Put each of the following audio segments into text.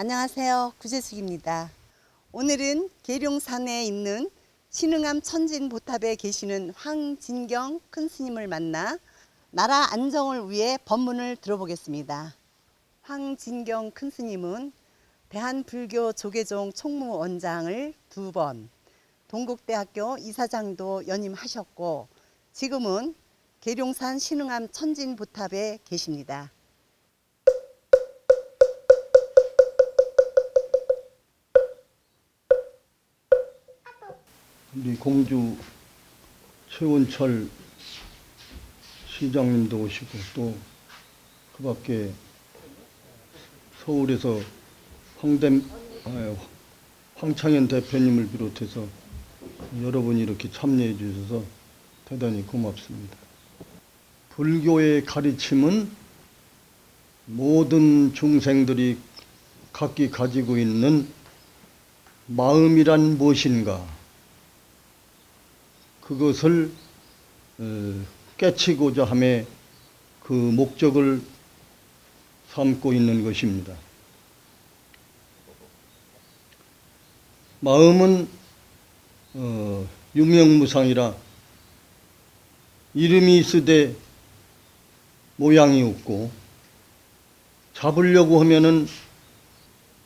안녕하세요. 구재숙입니다. 오늘은 계룡산에 있는 신흥암 천진보탑에 계시는 황진경 큰 스님을 만나 나라 안정을 위해 법문을 들어보겠습니다. 황진경 큰 스님은 대한불교 조계종 총무원장을 2번, 동국대학교 이사장도 연임하셨고 지금은 계룡산 신흥암 천진보탑에 계십니다. 우리 공주 최원철 시장님도 오시고 또 그 밖에 서울에서 황창현 대표님을 비롯해서 여러분이 이렇게 참여해 주셔서 대단히 고맙습니다. 불교의 가르침은 모든 중생들이 각기 가지고 있는 마음이란 무엇인가, 그것을 깨치고자 함에 그 목적을 삼고 있는 것입니다. 마음은 유명무상이라 이름이 있으되 모양이 없고, 잡으려고 하면은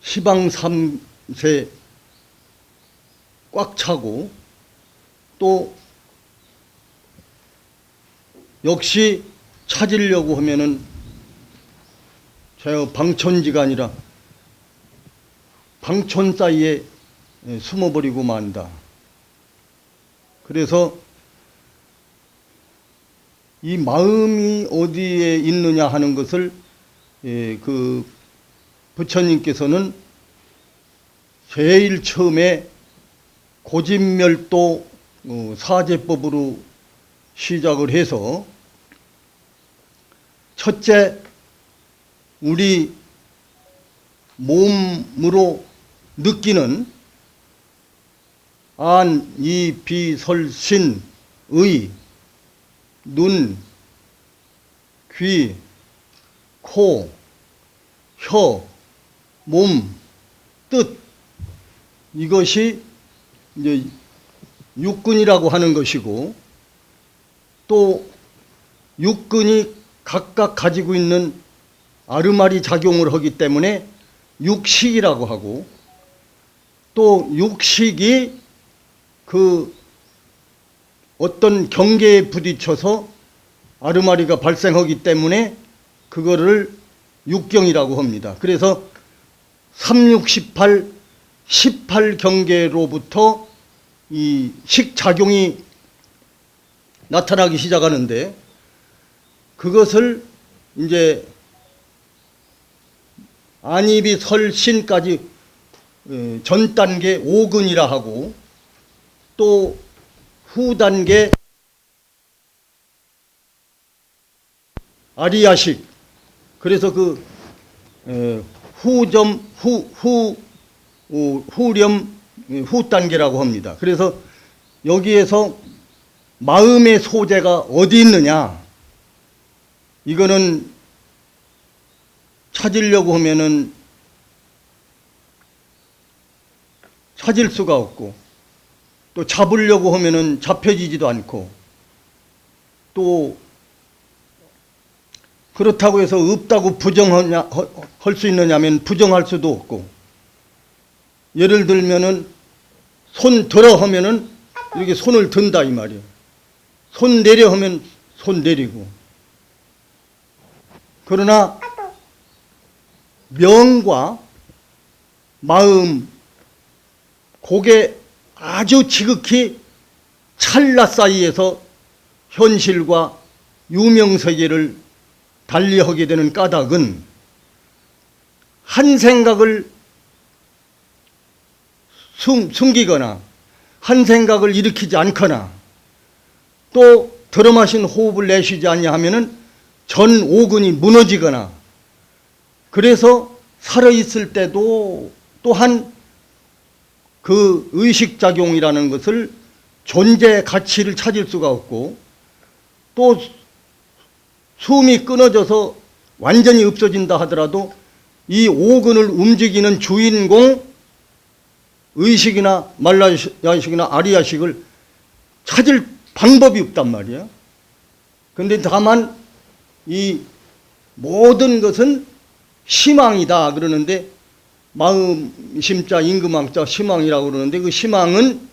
시방삼세 꽉 차고, 또 역시 찾으려고 하면은 저 방천지가 아니라 방천 사이에 숨어버리고 만다. 그래서 이 마음이 어디에 있느냐 하는 것을 그 부처님께서는 제일 처음에 고진멸도 사제법으로 시작을 해서, 첫째, 우리 몸으로 느끼는 안, 이, 비, 설, 신, 의, 눈, 귀, 코, 혀, 몸, 뜻, 이것이 이제 육근이라고 하는 것이고, 또 육근이 각각 가지고 있는 아르마리 작용을 하기 때문에 육식이라고 하고, 또 육식이 그 어떤 경계에 부딪혀서 아르마리가 발생하기 때문에 그거를 육경이라고 합니다. 그래서 368, 18경계로부터 이 식작용이 나타나기 시작하는데, 그것을 이제 안입이 설신까지 전 단계 5근이라 하고, 또 후 단계 아리야식, 그래서 그 후렴 후 단계라고 합니다. 그래서 여기에서 마음의 소재가 어디 있느냐, 이거는 찾으려고 하면은 찾을 수가 없고, 또 잡으려고 하면은 잡혀지지도 않고, 또 그렇다고 해서 없다고 부정하냐 할 수 있느냐면 부정할 수도 없고, 예를 들면은 손 들어 하면은 이렇게 손을 든다 이 말이에요. 손 내려 하면 손 내리고. 그러나 명과 마음, 그게 아주 지극히 찰나 사이에서 현실과 유명세계를 달리하게 되는 까닭은, 한 생각을 숨기거나 한 생각을 일으키지 않거나, 또 들어마신 호흡을 내쉬지 않냐 하면은 전 5근이 무너지거나, 그래서 살아있을 때도 또한 그 의식작용이라는 것을 존재 가치를 찾을 수가 없고, 또 숨이 끊어져서 완전히 없어진다 하더라도 이 오근을 움직이는 주인공 의식이나 말라야식이나 아리야식을 찾을 방법이 없단 말이야. 그런데 다만 이 모든 것은 희망이다 그러는데, 마음 심자 임금왕자 희망이라고 그러는데, 그 희망은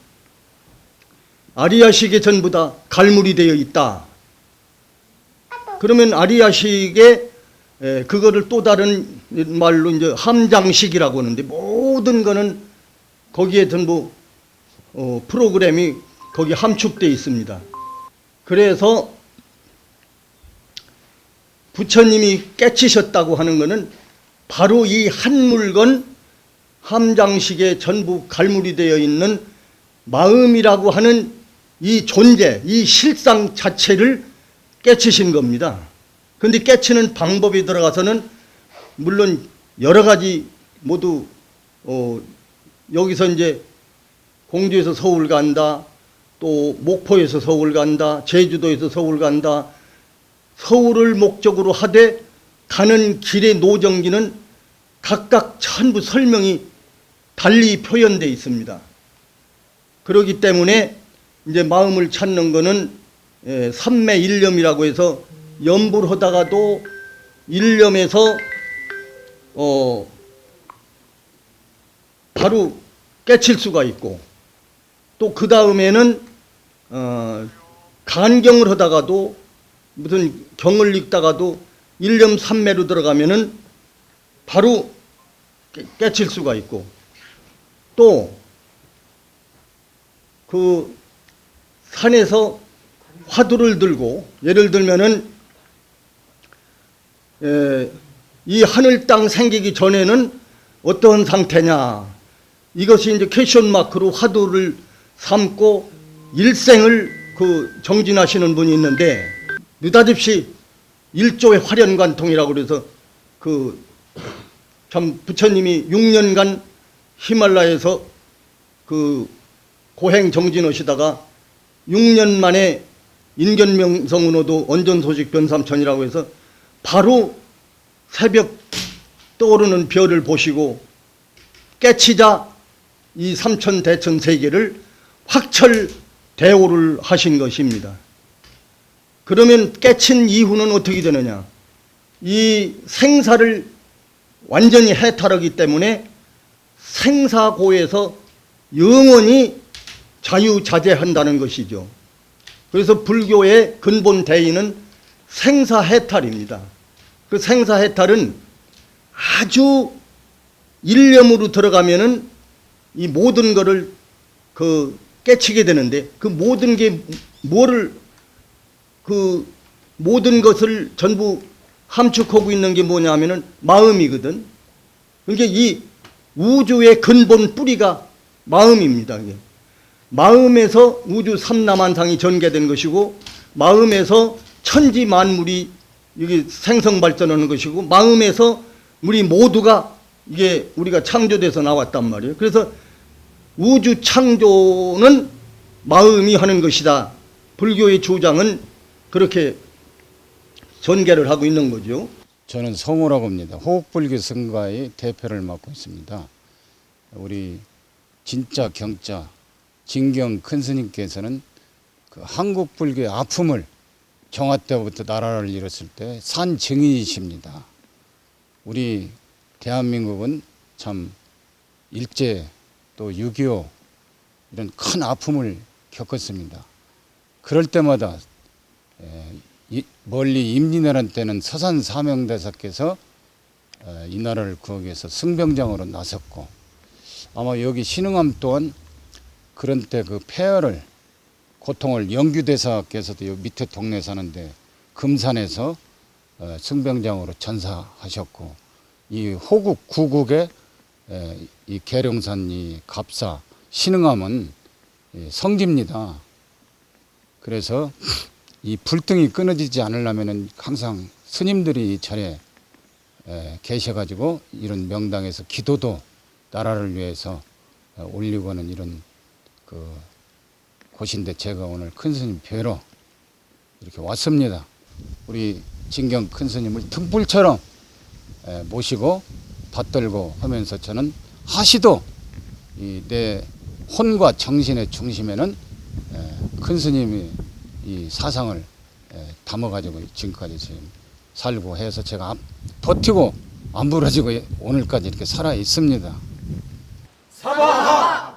아리야식에 전부 다 갈물이 되어 있다. 그러면 아리야식에 그거를 또 다른 말로 이제 함장식이라고 하는데, 모든 거는 거기에 전부 프로그램이 거기 함축되어 있습니다. 그래서 부처님이 깨치셨다고 하는 것은 바로 이 한 물건 함장식에 전부 갈물이 되어 있는 마음이라고 하는 이 존재, 이 실상 자체를 깨치신 겁니다. 그런데 깨치는 방법에 들어가서는 물론 여러 가지 모두 여기서 이제 공주에서 서울 간다, 또 목포에서 서울 간다, 제주도에서 서울 간다, 서울을 목적으로 하되 가는 길의 노정기는 각각 전부 설명이 달리 표현되어 있습니다. 그렇기 때문에 이제 마음을 찾는 것은 삼매일념이라고 해서 염불 하다가도 일념에서 바로 깨칠 수가 있고, 또 그 다음에는 간경을 하다가도 무슨 경을 읽다가도 일념 삼매로 들어가면은 바로 깨칠 수가 있고, 또 그 산에서 화두를 들고, 예를 들면은 이 하늘 땅 생기기 전에는 어떤 상태냐, 이것이 이제 퀘션 마크로 화두를 삼고 일생을 그 정진하시는 분이 있는데, 느닷없이 일조의 화련관통이라고 그래서 그 참 부처님이 6년간 히말라야에서 그 고행 정진하시다가 6년 만에 인견명성은호도 언전소식 변삼천이라고 해서 바로 새벽 떠오르는 별을 보시고 깨치자 이 삼천 대천 세계를 확철 대오를 하신 것입니다. 그러면 깨친 이후는 어떻게 되느냐? 이 생사를 완전히 해탈하기 때문에 생사고에서 영원히 자유자재한다는 것이죠. 그래서 불교의 근본 대의는 생사해탈입니다. 그 생사해탈은 아주 일념으로 들어가면은 이 모든 것을 그 깨치게 되는데, 그 모든 게 뭐를, 그 모든 것을 전부 함축하고 있는 게 뭐냐면은 마음이거든. 그러니까 이 우주의 근본 뿌리가 마음입니다. 마음에서 우주 삼라만상이 전개된 것이고, 마음에서 천지 만물이 이게 생성 발전하는 것이고, 마음에서 우리 모두가 이게 우리가 창조돼서 나왔단 말이에요. 그래서 우주 창조는 마음이 하는 것이다. 불교의 주장은 그렇게 전개를 하고 있는 거죠. 저는 성우라고 합니다. 호국불교 성가의 대표를 맡고 있습니다. 우리 진짜 경자 진경 큰 스님께서는 그 한국 불교의 아픔을 정화 때부터 나라를 잃었을 때 산 증인이십니다. 우리 대한민국은 참 일제 또 6.25 이런 큰 아픔을 겪었습니다. 그럴 때마다 멀리 임진왜란 때는 서산 사명대사께서 이 나라를 구하기 위해서 승병장으로 나섰고, 아마 여기 신흥암 또한 그런 때 그 폐허를 고통을 영규대사께서도 여기 밑에 동네 사는데 금산에서 승병장으로 전사하셨고, 이 호국 구국의 이 계룡산 이 갑사 신흥암은 성지입니다. 그래서 이 불등이 끊어지지 않으려면 항상 스님들이 이 절에 계셔가지고 이런 명당에서 기도도 나라를 위해서 올리고 하는 이런 그 곳인데, 제가 오늘 큰 스님 뵈러 이렇게 왔습니다. 우리 진경 큰 스님을 등불처럼 모시고 받들고 하면서 저는 하시도 내 혼과 정신의 중심에는 큰 스님이 이 사상을 담아가지고 지금까지 지금 살고 해서 제가 버티고 안 부러지고 오늘까지 이렇게 살아 있습니다. 사바하